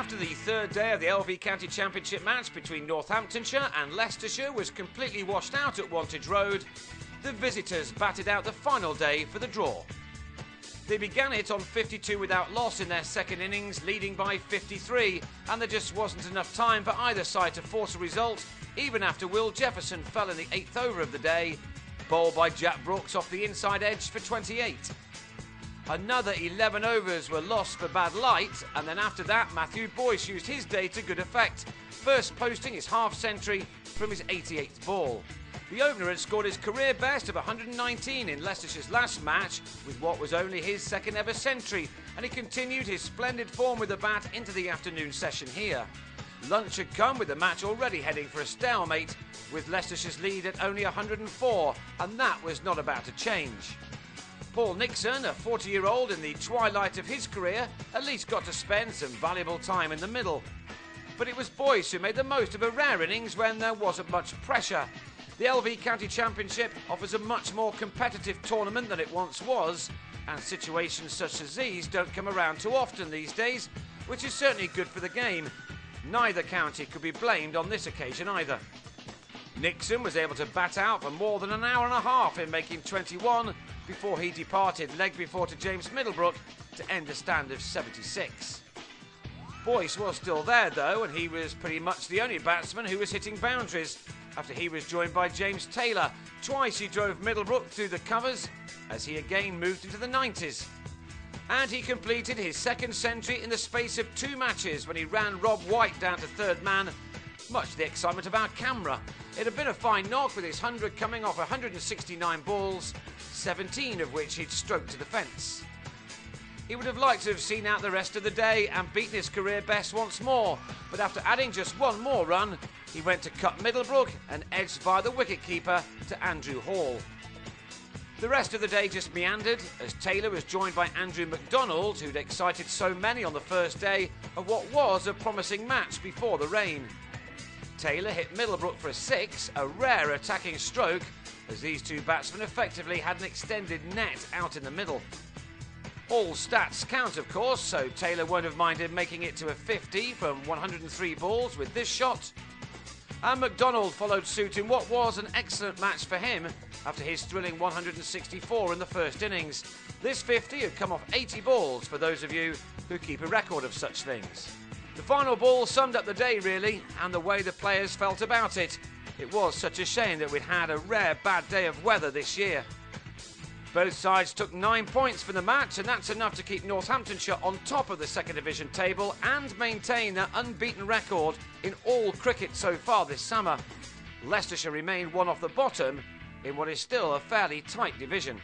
After the third day of the LV County Championship match between Northamptonshire and Leicestershire was completely washed out at Wantage Road, the visitors batted out the final day for the draw. They began it on 52 without loss in their second innings, leading by 53, and there just wasn't enough time for either side to force a result, even after Will Jefferson fell in the 8th over of the day, bowled by Jack Brooks off the inside edge for 28. Another 11 overs were lost for bad light, and then after that Matthew Boyce used his day to good effect, first posting his half-century from his 88th ball. The opener had scored his career best of 119 in Leicestershire's last match with what was only his second ever century, and he continued his splendid form with the bat into the afternoon session here. Lunch had come with the match already heading for a stalemate, with Leicestershire's lead at only 104, and that was not about to change. Paul Nixon, a 40-year-old in the twilight of his career, at least got to spend some valuable time in the middle. But it was Boyce who made the most of a rare innings when there wasn't much pressure. The LV County Championship offers a much more competitive tournament than it once was, and situations such as these don't come around too often these days, which is certainly good for the game. Neither county could be blamed on this occasion either. Nixon was able to bat out for more than an hour and a half in making 21 before he departed leg before to James Middlebrook to end a stand of 76. Boyce was still there though, and he was pretty much the only batsman who was hitting boundaries after he was joined by James Taylor. Twice he drove Middlebrook through the covers as he again moved into the 90s. And he completed his second century in the space of 2 matches when he ran Rob White down to third man, much to the excitement of our camera. It had been a fine knock with his 100 coming off 169 balls, 17 of which he'd stroked to the fence. He would have liked to have seen out the rest of the day and beaten his career best once more, but after adding just one more run, he went to cut Middlebrook and edged via the wicketkeeper to Andrew Hall. The rest of the day just meandered as Taylor was joined by Andrew McDonald, who'd excited so many on the first day of what was a promising match before the rain. Taylor hit Middlebrook for a 6, a rare attacking stroke, as these two batsmen effectively had an extended net out in the middle. All stats count, of course, so Taylor won't have minded making it to a 50 from 103 balls with this shot. And McDonald followed suit in what was an excellent match for him after his thrilling 164 in the first innings. This 50 had come off 80 balls for those of you who keep a record of such things. The final ball summed up the day really, and the way the players felt about it. It was such a shame that we'd had a rare bad day of weather this year. Both sides took 9 points from the match, and that's enough to keep Northamptonshire on top of the second division table and maintain their unbeaten record in all cricket so far this summer. Leicestershire remain one off the bottom in what is still a fairly tight division.